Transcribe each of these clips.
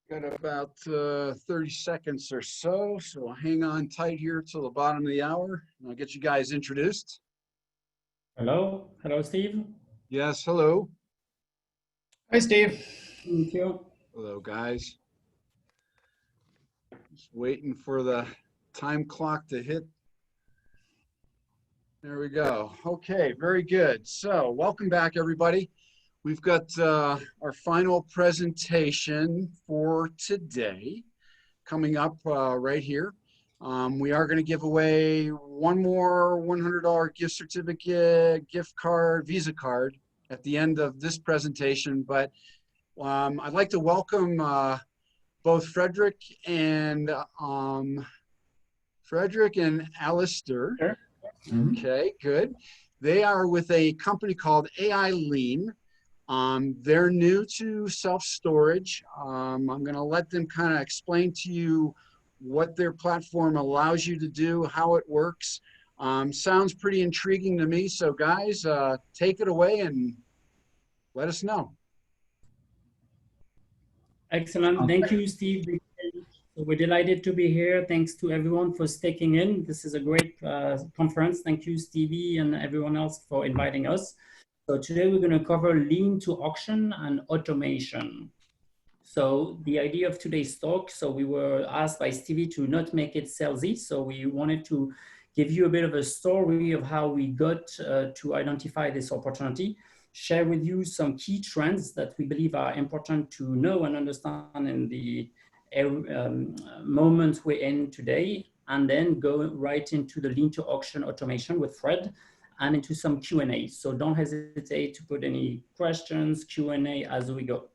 Got about 30 seconds or so hang on tight here till the bottom of the hour, and I'll get you guys introduced. Hello. Hello, Steve. Yes, hello. Hi, Steve. Thank you. Hello, guys. Just waiting for the time clock to hit. There we go. Okay, very good. So welcome back, everybody. We've got our final presentation for today coming up right here. We are going to give away one more $100 gift certificate, gift card, Visa card at the end of this presentation. But I'd like to welcome both Fredrik and Alistair. Sure. Okay, good. They are with a company called Lien. They're new to self-storage. I'm going to let them kind of explain to you what their platform allows you to do, how it works. Sounds pretty intriguing to me. So guys, take it away and let us know. Excellent. Thank you, Steve. So we're delighted to be here. Thanks to everyone for sticking in. This is a great conference. Thank you, Stevie, and everyone else for inviting us. So today we're going to cover Lien to auction and automation. So the idea of today's talk, so we were asked by Stevie to not make it salesy. So we wanted to give you a bit of a story of how we got to identify this opportunity, share with you some key trends that we believe are important to know and understand in the moment we're in today, and then go right into the Lien to auction automation with Fred and into some Q&A. So don't hesitate to put any questions, Q&A as we go.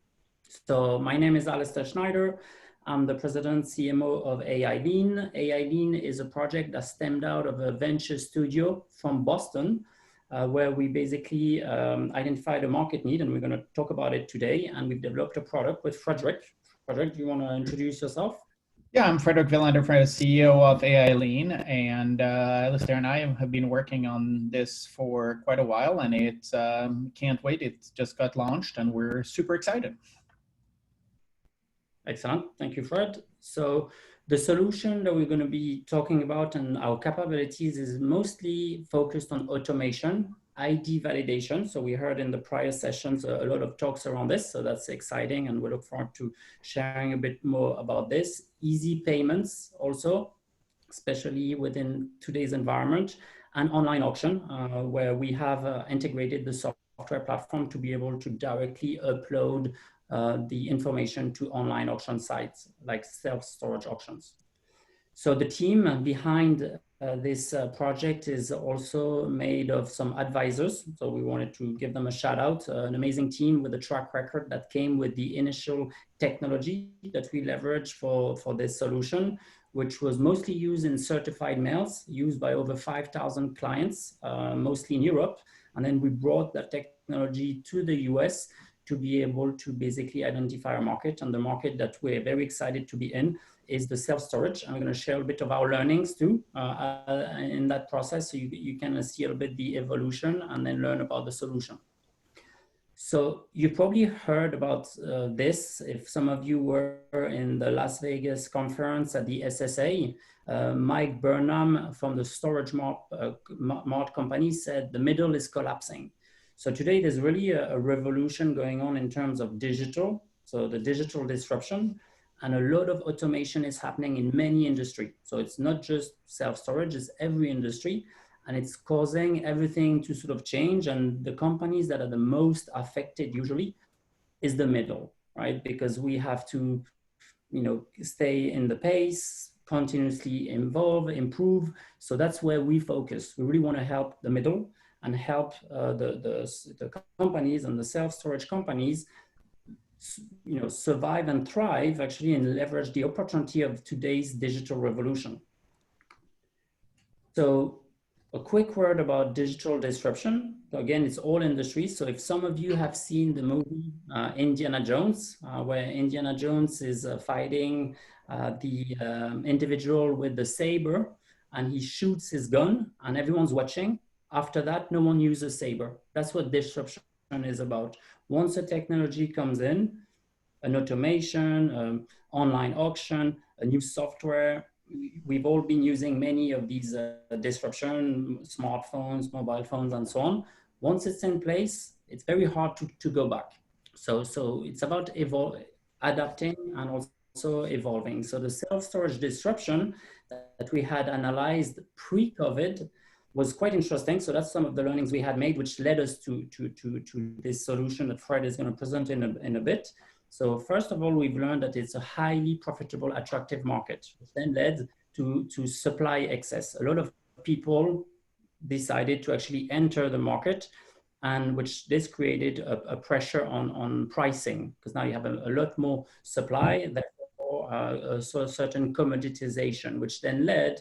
So my name is Alistair Schneider. I'm the president CMO of Lien. Lien is a project that stemmed out of a venture studio from Boston, where we basically identified a market need, and we're going to talk about it today. And we've developed a product with Fredrik. Fredrik, do you want to introduce yourself? Yeah, I'm Fredrik Velander, CEO of Lien, and Alistair and I have been working on this for quite a while, and it's can't wait. It just got launched, and we're super excited. Excellent. Thank you, Fred. So the solution that we're going to be talking about and our capabilities is mostly focused on automation, ID validation. So we heard in the prior sessions a lot of talks around this. So that's exciting, and we look forward to sharing a bit more about this. Easy payments also, especially within today's environment, and online auction, where we have integrated the software platform to be able to directly upload the information to online auction sites like self-storage auctions. So the team behind this project is also made of some advisors. So we wanted to give them a shout out, an amazing team with a track record that came with the initial technology that we leveraged for this solution, which was mostly used in certified mails, used by over 5,000 clients, mostly in Europe. And then we brought that technology to the US to be able to basically identify a market. And the market that we're very excited to be in is the self-storage. I'm going to share a bit of our learnings too in that process, so you can see a little bit the evolution and then learn about the solution. So you probably heard about this if some of you were in the Las Vegas conference at the SSA. Mike Burnham from the Storage Mart company said the middle is collapsing. So today there's really a revolution going on in terms of digital, so the digital disruption, and a lot of automation is happening in many industries. So it's not just self-storage, it's every industry, and it's causing everything to sort of change. And the companies that are the most affected usually is the middle, right? Because we have to, stay in the pace, continuously evolve, improve. So that's where we focus. We really want to help the middle and help the companies and the self-storage companies, survive and thrive actually, and leverage the opportunity of today's digital revolution. So a quick word about digital disruption. Again, it's all industries. So if some of you have seen the movie Indiana Jones, where Indiana Jones is fighting the individual with the saber, and he shoots his gun and everyone's watching. After that, no one uses saber. That's what disruption is about. Once a technology comes in, an automation, online auction, a new software. We've all been using many of these disruption, smartphones, mobile phones, and so on. Once it's in place, it's very hard to go back. So it's about adapting and also evolving. So the self-storage disruption that we had analyzed pre-COVID was quite interesting. So that's some of the learnings we had made, which led us to this solution that Fred is going to present in a bit. So first of all, we've learned that it's a highly profitable, attractive market, which then led to supply excess. A lot of people decided to actually enter the market, and which this created a pressure on pricing, because now you have a lot more supply, therefore so a certain commoditization, which then led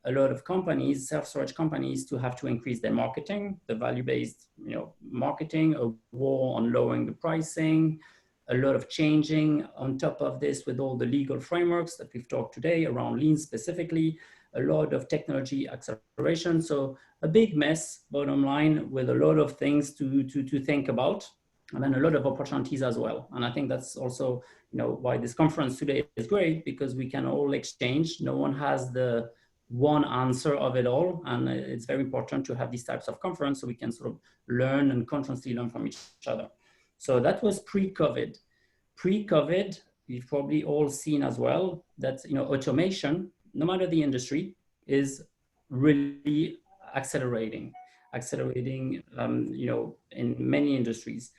a lot of companies, self-storage companies, to have to increase their marketing, the value-based marketing, a war on lowering the pricing, a lot of changing on top of this with all the legal frameworks that we've talked today around Lien specifically, a lot of technology acceleration. So a big mess, bottom line, with a lot of things to think about, and then a lot of opportunities as well. And I think that's also why this conference today is great, because we can all exchange. No one has the one answer of it all, and it's very important to have these types of conference so we can sort of learn and constantly learn from each other. So that was pre-COVID. Pre-COVID, we've probably all seen as well that automation, no matter the industry, is really accelerating in many industries.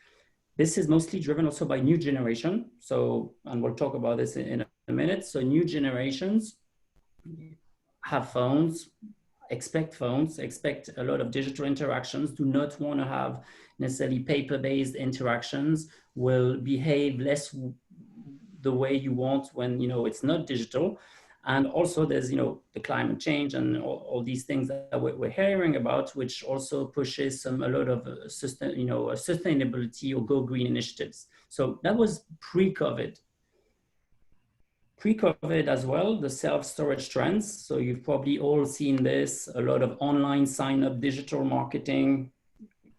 This is mostly driven also by new generation. So, and we'll talk about this in a minute. So new generations have phones, expect a lot of digital interactions, do not want to have necessarily paper-based interactions, will behave less the way you want when it's not digital. And also there's the climate change and all these things that we're hearing about, which also pushes a lot of sustainability or go green initiatives. So that was pre-COVID. Pre-COVID as well, the self-storage trends. So you've probably all seen this, a lot of online sign-up, digital marketing,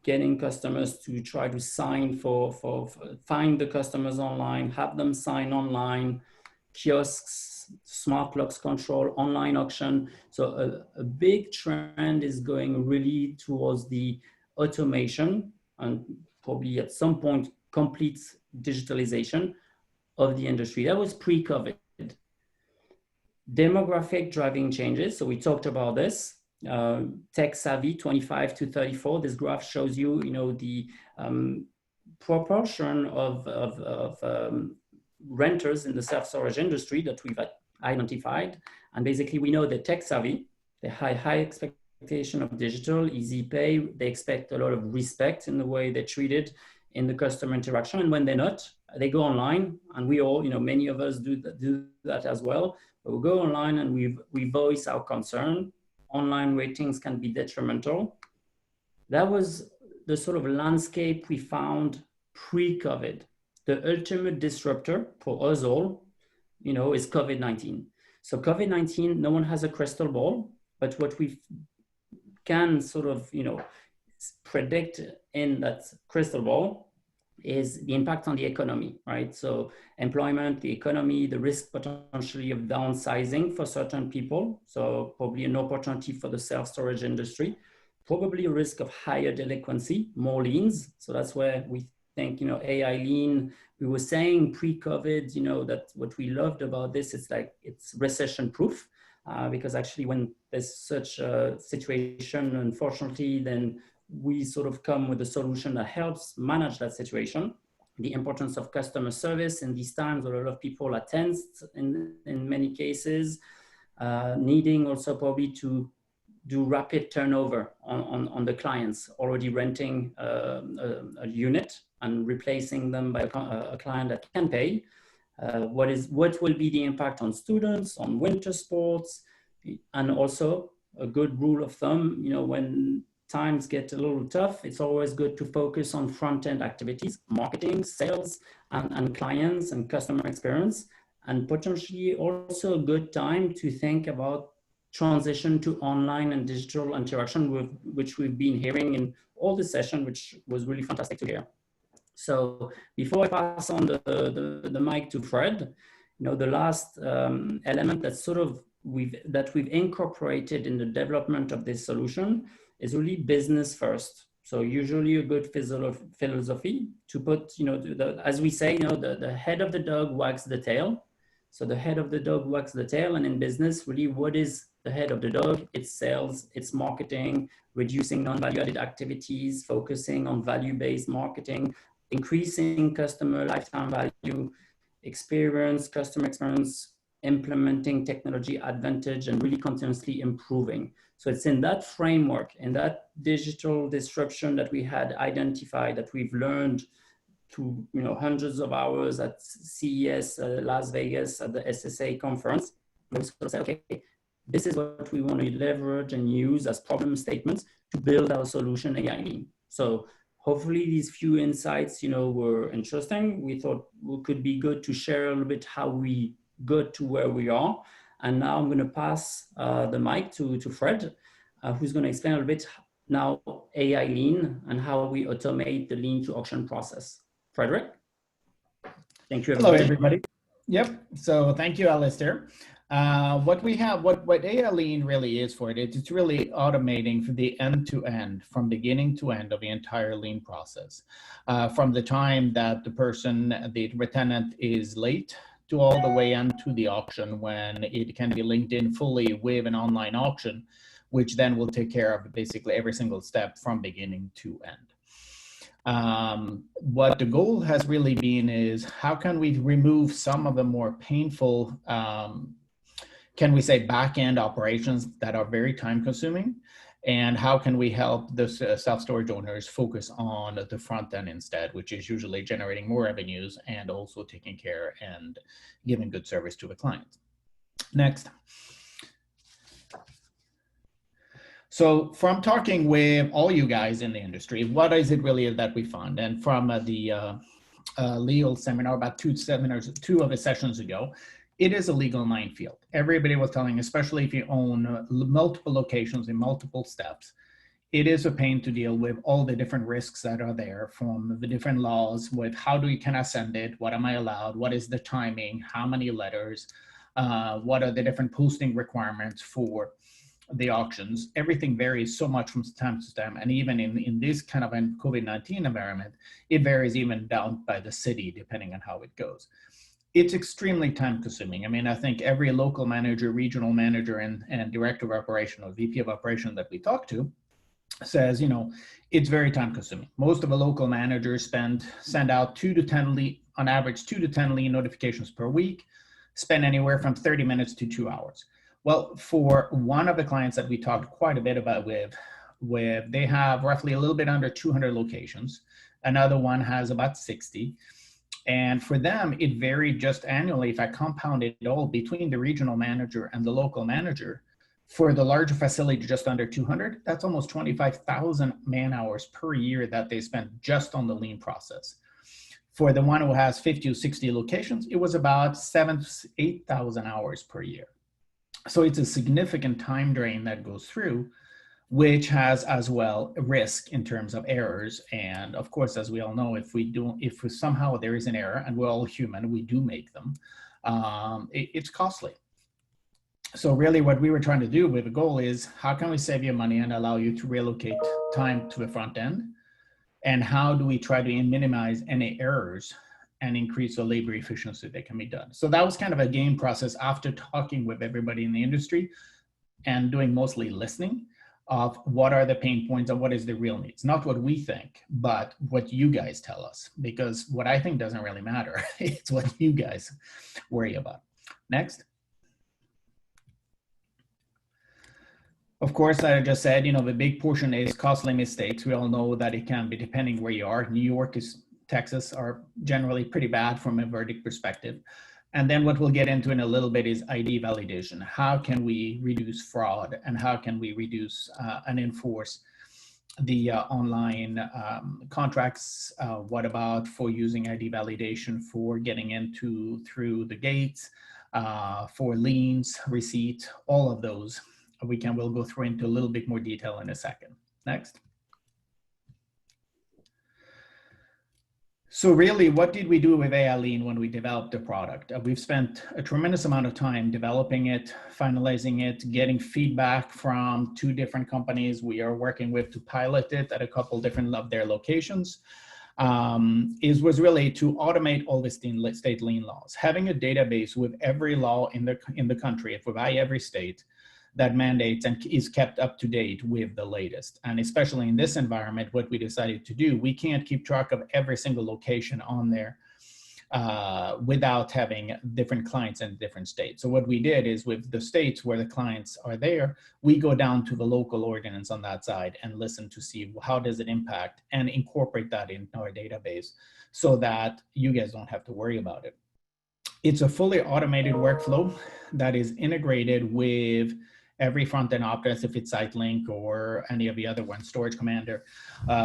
getting customers to try to sign find the customers online, have them sign online, kiosks, smart locks control, online auction. So a big trend is going really towards the automation and probably at some point complete digitalization of the industry. That was pre-COVID. Demographic driving changes. So we talked about this. Tech savvy 25 to 34. This graph shows you, the proportion of renters in the self-storage industry that we've identified. And basically, we know they're tech savvy. They have high expectation of digital, easy pay. They expect a lot of respect in the way they're treated in the customer interaction. And when they're not, they go online, and we all, many of us do that as well. But we go online and we voice our concern. Online ratings can be detrimental. That was the sort of landscape we found pre-COVID. The ultimate disruptor for us all, is COVID-19. So COVID-19, no one has a crystal ball, but what we can sort of, predict in that crystal ball is the impact on the economy, right? So employment, the economy, the risk potentially of downsizing for certain people. So probably an opportunity for the self-storage industry, probably a risk of higher delinquency, more liens. So that's where we think, AI Lien, we were saying pre-COVID, that what we loved about this is like it's recession-proof, because actually when there's such a situation, unfortunately, then we sort of come with a solution that helps manage that situation. The importance of customer service in these times where a lot of people are tensed in many cases, needing also probably to do rapid turnover on the clients already renting a unit and replacing them by a client that can pay. What will be the impact on students, on winter sports, and also a good rule of thumb, when times get a little tough, it's always good to focus on front-end activities, marketing, sales, and clients and customer experience, and potentially also a good time to think about transition to online and digital interaction, which we've been hearing in all the session, which was really fantastic to hear. So before I pass on the mic to Fred, the last element that we've incorporated in the development of this solution is really business first. So usually a good philosophy to put, as we say, the head of the dog wags the tail. So the head of the dog wags the tail, and in business, really, what is the head of the dog? It's sales, it's marketing, reducing non-value-added activities, focusing on value-based marketing, increasing customer lifetime value, customer experience, implementing technology advantage, and really continuously improving. So it's in that framework, in that digital disruption that we had identified, that we've learned to hundreds of hours at CES, Las Vegas, at the SSA conference. We sort of say, okay, this is what we want to leverage and use as problem statements to build our solution Aleene. So hopefully these few insights, were interesting. We thought it could be good to share a little bit how we got to where we are. And now I'm going to pass the mic to Fred, who's going to explain a little bit now Aleene and how we automate the Lien to auction process. Fredrik? Thank you, everybody. Hello, everybody. Yep. So thank you, Alistair. What Aleene really is for it's really automating from the end to end, from beginning to end of the entire Lien process. From the time that the retenant is late to all the way into the auction, when it can be linked in fully with an online auction, which then will take care of basically every single step from beginning to end. What the goal has really been is how can we remove some of the more painful, can we say, back-end operations that are very time-consuming, and how can we help the self-storage owners focus on the front end instead, which is usually generating more revenues and also taking care and giving good service to the clients. Next. So from talking with all you guys in the industry, what is it really that we found? And from the legal seminar about two of the sessions ago, it is a legal minefield. Everybody was telling, especially if you own multiple locations in multiple steps, it is a pain to deal with all the different risks that are there from the different laws with can I send it? What am I allowed? What is the timing? How many letters? What are the different posting requirements for the auctions? Everything varies so much from time to time, and even in this kind of a COVID-19 environment, it varies even down by the city depending on how it goes. It's extremely time consuming. I mean, I think every local manager, regional manager, and director of operation or VP of operation that we talk to says, it's very time consuming. Most of the local managers send out on average 2 to 10 lien notifications per week, spend anywhere from 30 minutes to 2 hours. Well, for one of the clients that we talked quite a bit about with they have roughly a little bit under 200 locations. Another one has about 60. And for them, it varied just annually. If I compound it all between the regional manager and the local manager, for the larger facility, just under 200, that's almost 25,000 man hours per year that they spent just on the Lien process. For the one who has 50 or 60 locations, it was about 8,000 hours per year. So it's a significant time drain that goes through, which has as well a risk in terms of errors. And of course, as we all know, if somehow there is an error, and we're all human, we do make them, it's costly. So really what we were trying to do with the goal is, how can we save you money and allow you to relocate time to the front end? And how do we try to minimize any errors and increase the labor efficiency that can be done? So that was kind of a game process after talking with everybody in the industry and doing mostly listening of what are the pain points and what is the real needs. Not what we think, but what you guys tell us, because what I think doesn't really matter. It's what you guys worry about. Next. Of course, I just said, the big portion is costly mistakes. We all know that it can be, depending where you are. New York, Texas are generally pretty bad from a verdict perspective. And then what we'll get into in a little bit is ID validation. How can we reduce fraud, and how can we reduce and enforce the online contracts? What about for using ID validation for getting through the gates, for liens, receipt, all of those. We'll go through into a little bit more detail in a second. Next. So really, what did we do with Aleene when we developed the product? We've spent a tremendous amount of time developing it, finalizing it, getting feedback from 2 different companies we are working with to pilot it at a couple different of their locations. Was really to automate all the state lien laws. Having a database with every law in the country, by every state, that mandates and is kept up to date with the latest. And especially in this environment, what we decided to do, we can't keep track of every single location on there without having different clients in different states. So what we did is with the states where the clients are there, we go down to the local ordinance on that side and listen to see how does it impact and incorporate that in our database so that you guys don't have to worry about it. It's a fully automated workflow that is integrated with every front-end object, if it's SiteLink or any of the other ones, Storage Commander.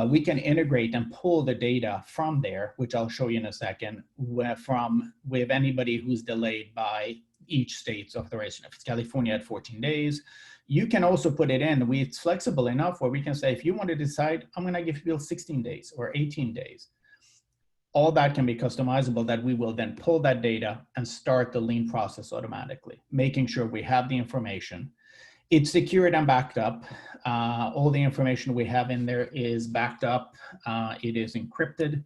We can integrate and pull the data from there, which I'll show you in a second, with anybody who's delayed by each state's authorization. If it's California at 14 days, you can also put it in. It's flexible enough where we can say, if you want to decide, I'm going to give you 16 days or 18 days. All that can be customizable, that we will then pull that data and start the lien process automatically, making sure we have the information. It's secured and backed up. All the information we have in there is backed up. It is encrypted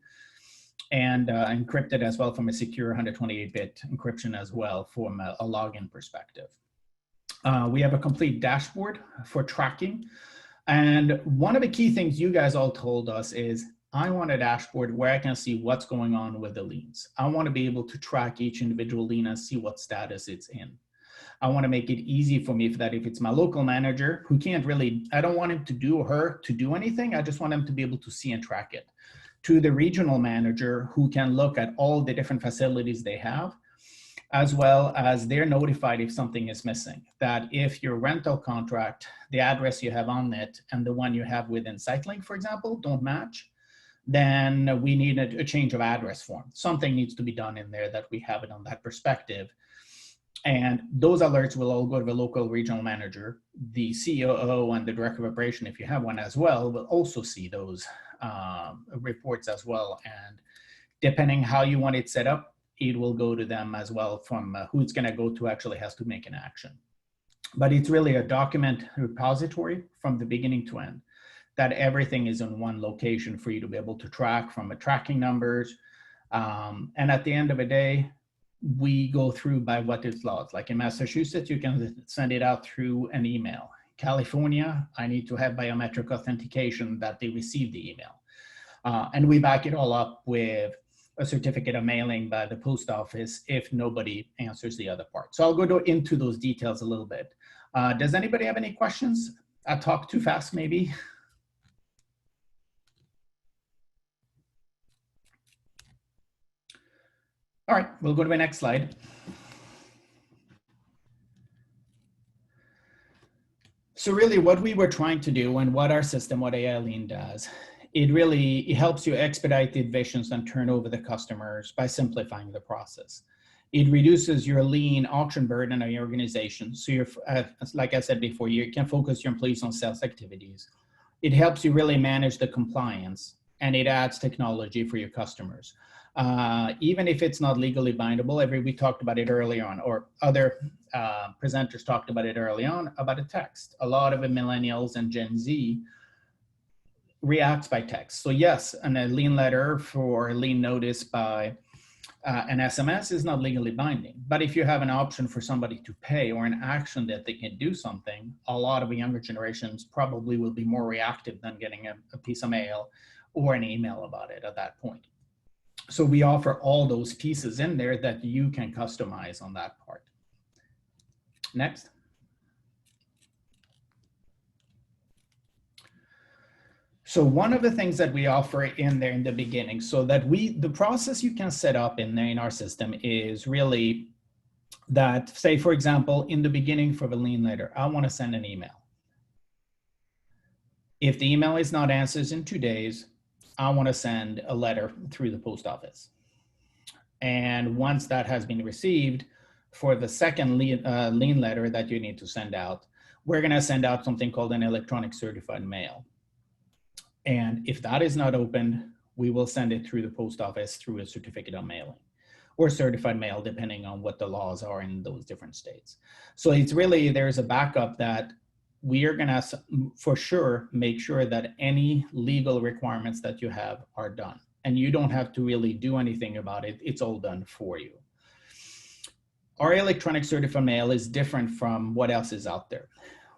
and encrypted as well from a secure 128-bit encryption as well from a login perspective. We have a complete dashboard for tracking. And one of the key things you guys all told us is, I want a dashboard where I can see what's going on with the liens. I want to be able to track each individual lien and see what status it's in. I want to make it easy for me if it's my local manager who can't really, I don't want him to do or her to do anything. I just want him to be able to see and track it. To the regional manager who can look at all the different facilities they have, as well as they're notified if something is missing. That if your rental contract, the address you have on it and the one you have within SiteLink, for example, don't match, then we need a change of address form. Something needs to be done in there that we have it on that perspective. And those alerts will all go to the local regional manager. The COO and the director of operation, if you have one as well, will also see those reports as well. And depending how you want it set up, it will go to them as well from who it's going to go to actually has to make an action. But it's really a document repository from the beginning to end, that everything is in one location for you to be able to track from the tracking numbers. And at the end of the day, we go through by what is laws. Like in Massachusetts, you can send it out through an email. California, I need to have biometric authentication that they receive the email. And we back it all up with a certificate of mailing by the post office if nobody answers the other part. So I'll go into those details a little bit. Does anybody have any questions? I talked too fast, maybe. All right, we'll go to the next slide. So really what we were trying to do and what our system, what Aleene does, it helps you expedite the admissions and turn over the customers by simplifying the process. It reduces your lien auction burden on your organization. So you're, like I said before, you can focus your employees on sales activities. It helps you really manage the compliance, and it adds technology for your customers. Even if it's not legally bindable, we talked about it early on, or other presenters talked about it early on, about a text. A lot of the millennials and Gen Z reacts by text. So yes, a lien letter for a lien notice by an SMS is not legally binding. But if you have an option for somebody to pay or an action that they can do something, a lot of the younger generations probably will be more reactive than getting a piece of mail or an email about it at that point. So we offer all those pieces in there that you can customize on that part. Next. So one of the things that we offer in there in the beginning, so that the process you can set up in there in our system is really that, say, for example, in the beginning for the lien letter, I want to send an email. If the email is not answered in 2 days, I want to send a letter through the post office. And once that has been received, for the second lien letter that you need to send out, we're going to send out something called an electronic certified mail. And if that is not opened, we will send it through the post office through a certificate of mailing or certified mail, depending on what the laws are in those different states. So it's really, there's a backup that we are gonna, for sure, make sure that any legal requirements that you have are done. And you don't have to really do anything about it. It's all done for you. Our electronic certified mail is different from what else is out there.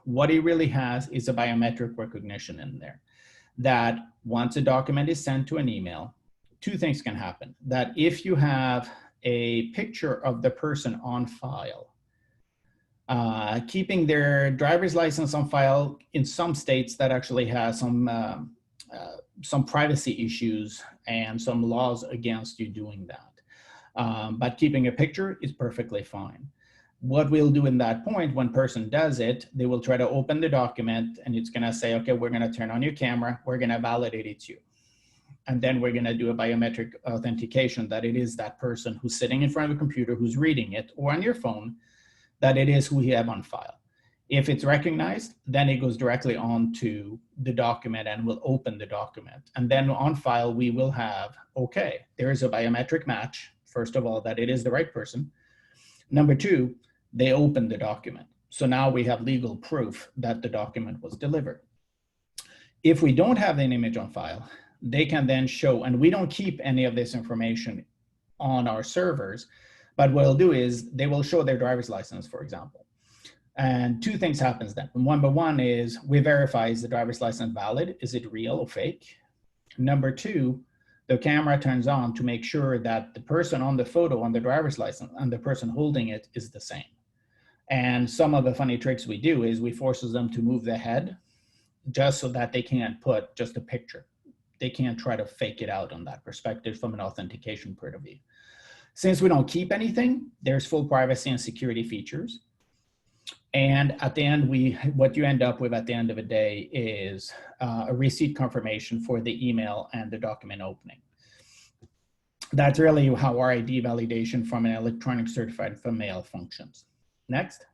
What it really has is a biometric recognition in there, that once a document is sent to an email, two things can happen. That if you have a picture of the person on file, keeping their driver's license on file in some states that actually has some privacy issues and some laws against you doing that. But keeping a picture is perfectly fine. What we'll do in that point, when person does it, they will try to open the document and it's gonna say, okay, we're gonna turn on your camera, we're gonna validate it's you. And then we're gonna do a biometric authentication that it is that person who's sitting in front of a computer who's reading it, or on your phone, that it is who you have on file. If it's recognized, then it goes directly onto the document and will open the document. And then on file, we will have, okay, there is a biometric match, first of all, that it is the right person. Number two, they open the document. So now we have legal proof that the document was delivered. If we don't have an image on file, they can then show, and we don't keep any of this information on our servers, but what they'll do is they will show their driver's license, for example. And two things happens then. Number one is we verify, is the driver's license valid? Is it real or fake? Number two, the camera turns on to make sure that the person on the photo on the driver's license and the person holding it is the same. And some of the funny tricks we do is we forces them to move their head just so that they can't put just a picture. They can't try to fake it out on that perspective from an authentication point of view. Since we don't keep anything, there's full privacy and security features. And at the end, what you end up with at the end of the day is a receipt confirmation for the email and the document opening. That's really how our ID validation from an electronic certified mail functions. Next.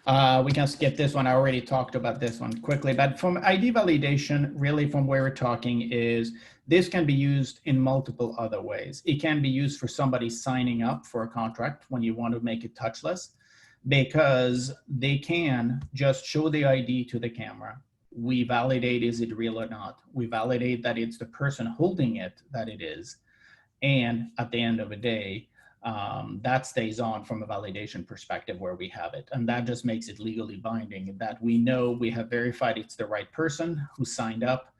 We can skip this one. I already talked about this one quickly, but from ID validation, really from where we're talking is this can be used in multiple other ways. It can be used for somebody signing up for a contract when you want to make it touchless, because they can just show the ID to the camera. We validate, is it real or not? We validate that it's the person holding it that it is. And at the end of the day, that stays on from a validation perspective where we have it. And that just makes it legally binding, that we know we have verified it's the right person who signed up,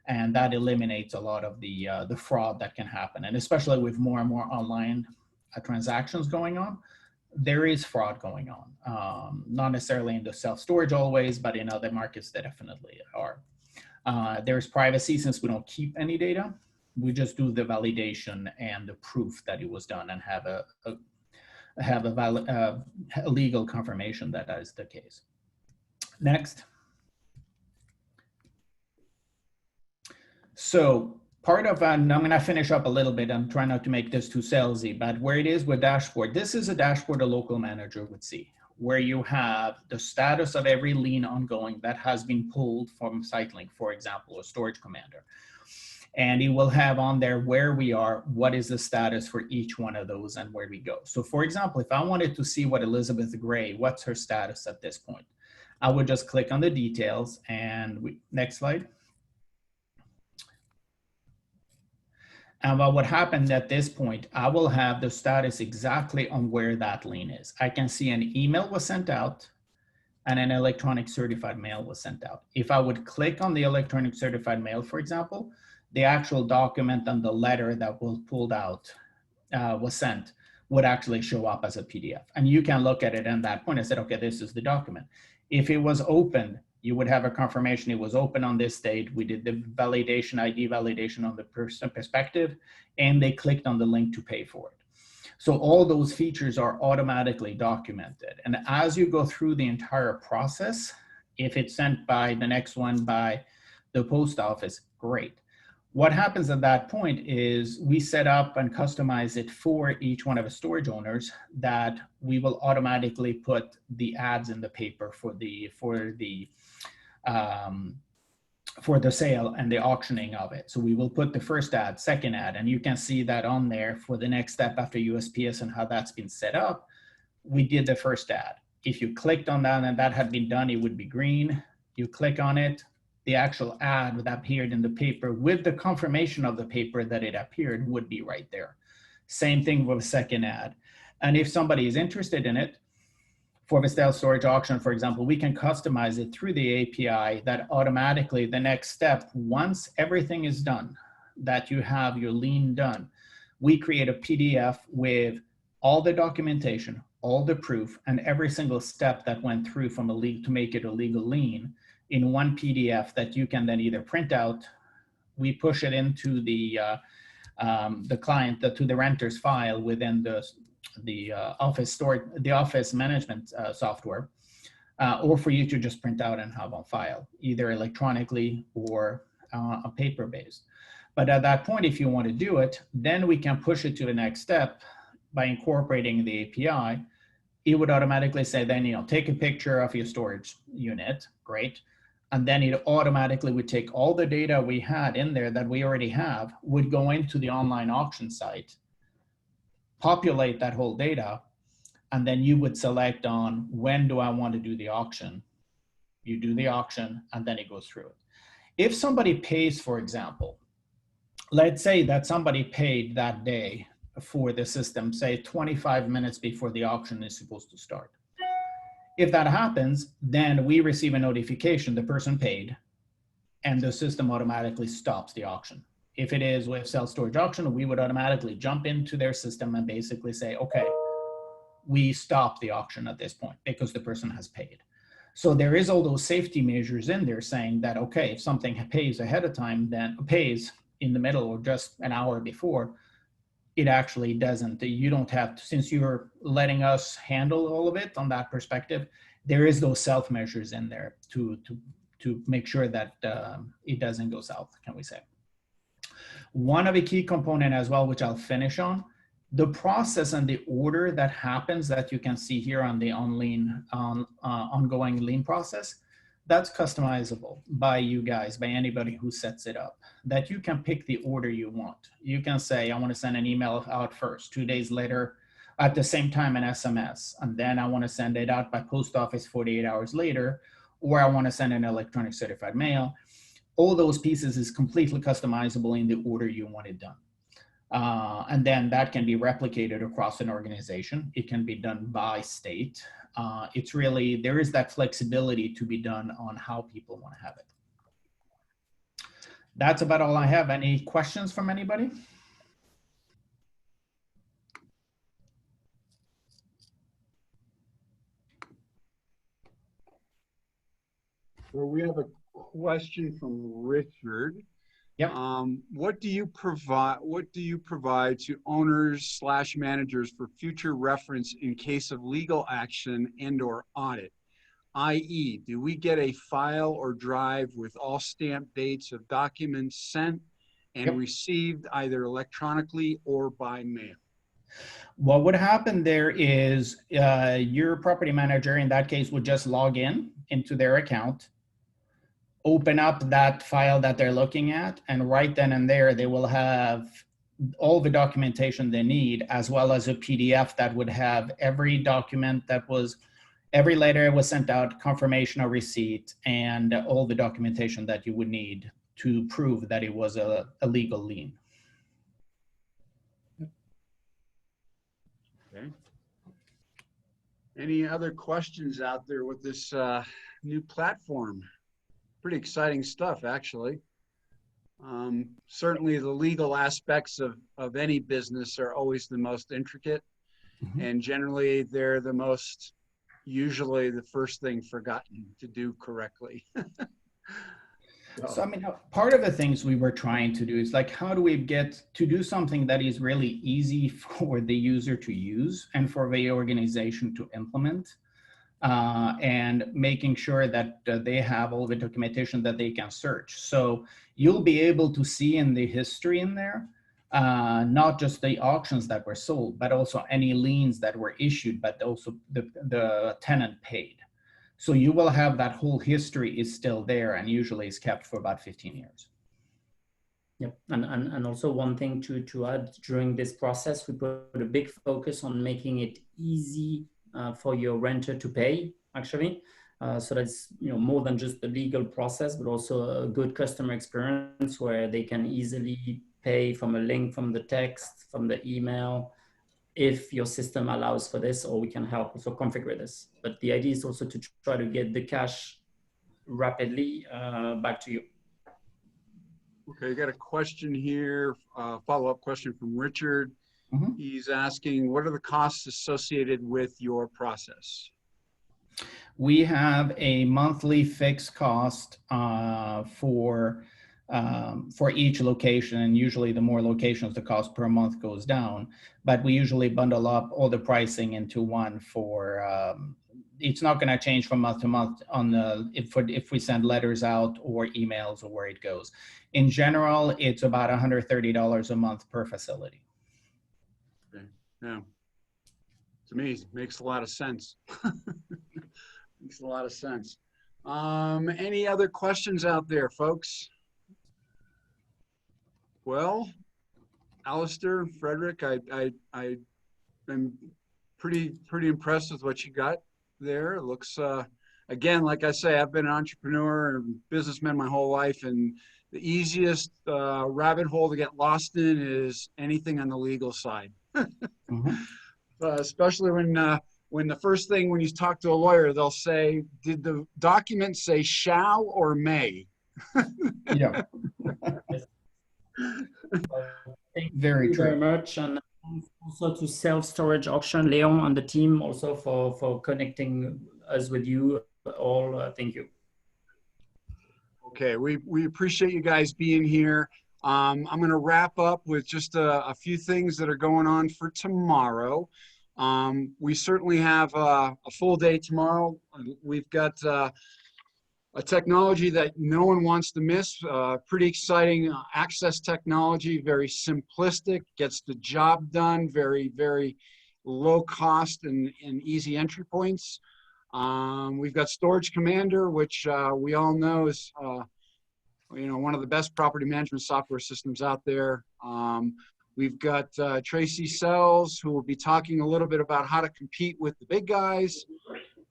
and that eliminates a lot of the fraud that can happen. And especially with more and more online transactions going on, there is fraud going on. Not necessarily in the self-storage always, but in other markets there definitely are. There's privacy since we don't keep any data. We just do the validation and the proof that it was done and have a legal confirmation that that is the case. Next. So part of, and I'm going to finish up a little bit. I'm trying not to make this too salesy, but where it is with dashboard, this is a dashboard a local manager would see, where you have the status of every lien ongoing that has been pulled from SiteLink, for example, or Storage Commander. And it will have on there where we are, what is the status for each one of those and where we go. So for example, if I wanted to see what Elizabeth Gray, what's her status at this point, I would just click on the details and next slide. And what would happen at this point, I will have the status exactly on where that lien is. I can see an email was sent out and an electronic certified mail was sent out. If I would click on the electronic certified mail, for example, the actual document and the letter that was pulled out, was sent, would actually show up as a PDF. And you can look at it at that point and say, okay, this is the document. If it was opened, you would have a confirmation it was open on this date. We did the validation, ID validation on the person perspective, and they clicked on the link to pay for it. So all those features are automatically documented. And as you go through the entire process, if it's sent by the next one by the post office, great. What happens at that point is we set up and customize it for each one of the storage owners that we will automatically put the ads in the paper for the for the sale and the auctioning of it. So we will put the first ad, second ad, and you can see that on there for the next step after USPS and how that's been set up. We did the first ad. If you clicked on that and that had been done, it would be green. You click on it, the actual ad that appeared in the paper with the confirmation of the paper that it appeared would be right there. Same thing with a second ad. And if somebody is interested in it, for the self-storage auction, for example, we can customize it through the API that automatically the next step, once everything is done, that you have your lien done, we create a PDF with all the documentation, all the proof, and every single step that went through from a legal to make it a legal lien in one PDF that you can then either print out. We push it into the client, to the renter's file within the office management software, or for you to just print out and have on file, either electronically or a paper-based. But at that point, if you want to do it, then we can push it to the next step by incorporating the API. It would automatically say, then, you know, take a picture of your storage unit, great. And then it automatically would take all the data we had in there that we already have, would go into the online auction site, populate that whole data, and then you would select on when do I want to do the auction. You do the auction, and then it goes through it. If somebody pays, for example, let's say that somebody paid that day for the system, say 25 minutes before the auction is supposed to start. If that happens, then we receive a notification, the person paid, and the system automatically stops the auction. If it is with self-storage auction, we would automatically jump into their system and basically say, okay, we stop the auction at this point because the person has paid. So there is all those safety measures in there saying that, okay, if something pays ahead of time, then pays in the middle or just an hour before, it actually doesn't. You don't have to, since you're letting us handle all of it on that perspective, there is those self measures in there to make sure that it doesn't go south, can we say. One of the key component as well, which I'll finish on, the process and the order that happens that you can see here on the ongoing lien process, that's customizable by you guys, by anybody who sets it up, that you can pick the order you want. You can say, I want to send an email out first, 2 days later, at the same time an SMS, and then I want to send it out by post office 48 hours later, or I want to send an electronic certified mail. All those pieces is completely customizable in the order you want it done. And then that can be replicated across an organization. It can be done by state. It's really, there is that flexibility to be done on how people want to have it. That's about all I have. Any questions from anybody? Well, we have a question from Richard. Yep. What do you provide to owners / managers for future reference in case of legal action and/or audit? i.e., do we get a file or drive with all stamped dates of documents sent and received either electronically or by mail? What would happen there is your property manager in that case would just log into their account, open up that file that they're looking at, and right then and there they will have all the documentation they need, as well as a PDF that would have every document that was, every letter was sent out, confirmation of receipt, and all the documentation that you would need to prove that it was a legal lien. Okay. Any other questions out there with this new platform? Pretty exciting stuff, actually. Certainly the legal aspects of any business are always the most intricate, and generally they're the most, usually the first thing forgotten to do correctly. So, I mean, part of the things we were trying to do is like, how do we get to do something that is really easy for the user to use and for the organization to implement, and making sure that they have all the documentation that they can search. So you'll be able to see in the history in there, not just the auctions that were sold, but also any liens that were issued, but also the tenant paid. So you will have that whole history is still there, and usually is kept for about 15 years. Yep, and also one thing to add, during this process, we put a big focus on making it easy for your renter to pay, actually. So that's, you know, more than just the legal process, but also a good customer experience where they can easily pay from a link, from the text, from the email, if your system allows for this, or we can help also configure this. But the idea is also to try to get the cash rapidly back to you. Okay, I got a question here, follow-up question from Richard. Mm-hmm. He's asking, what are the costs associated with your process? We have a monthly fixed cost for each location, and usually the more locations, the cost per month goes down. But we usually bundle up all the pricing into one for. It's not going to change from month to month on the if we send letters out or emails or where it goes. In general, it's about $130 a month per facility. Okay. Yeah. To me, it makes a lot of sense. Makes a lot of sense. Any other questions out there, folks? Well, Alistair, Fredrik, I'm pretty impressed with what you got there. It looks, again, like I say, I've been an entrepreneur and businessman my whole life, and the easiest rabbit hole to get lost in is anything on the legal side. Mm-hmm. Especially when the first thing, when you talk to a lawyer, they'll say, did the document say shall or may? Yeah. Thank Very you true. very much, and also to Self-Storage Auction, Leon and the team also for connecting us with you all. Thank you. Okay, we appreciate you guys being here. I'm going to wrap up with just a few things that are going on for tomorrow. We certainly have a full day tomorrow. We've got a technology that no one wants to miss. Pretty exciting access technology, very simplistic, gets the job done, very, very low cost and easy entry points. We've got Storage Commander, which we all know is one of the best property management software systems out there. We've got Tracy Sells, who will be talking a little bit about how to compete with the big guys.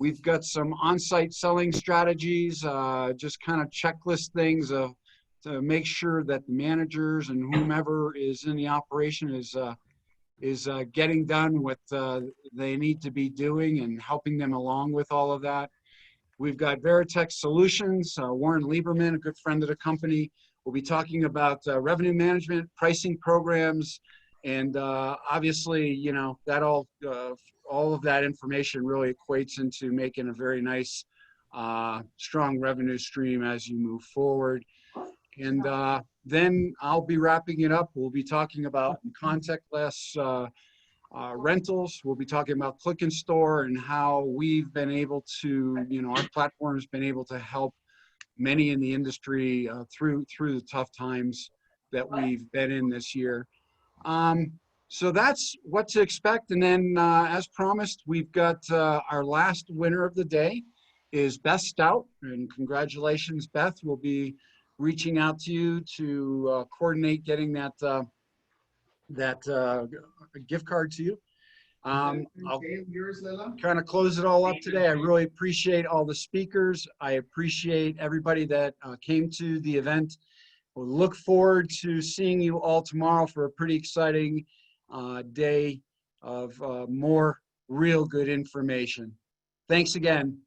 We've got some on-site selling strategies, just kind of checklist things to make sure that the managers and whomever is in the operation is getting done what they need to be doing and helping them along with all of that. We've got Veritex Solutions, Warren Lieberman, a good friend of the company. We'll be talking about revenue management, pricing programs, and obviously, you know, that all of that information really equates into making a very nice, strong revenue stream as you move forward. And then I'll be wrapping it up. We'll be talking about contactless rentals. We'll be talking about Click and Store and how we've been able to, you know, our platform has been able to help many in the industry through the tough times that we've been in this year. So that's what to expect. And then as promised, we've got our last winner of the day is Beth Stout. And congratulations, Beth. We'll be reaching out to you to coordinate getting that gift card to you. I'll kind of close it all up today. I really appreciate all the speakers. I appreciate everybody that came to the event. We'll look forward to seeing you all tomorrow for a pretty exciting day of more real good information. Thanks again.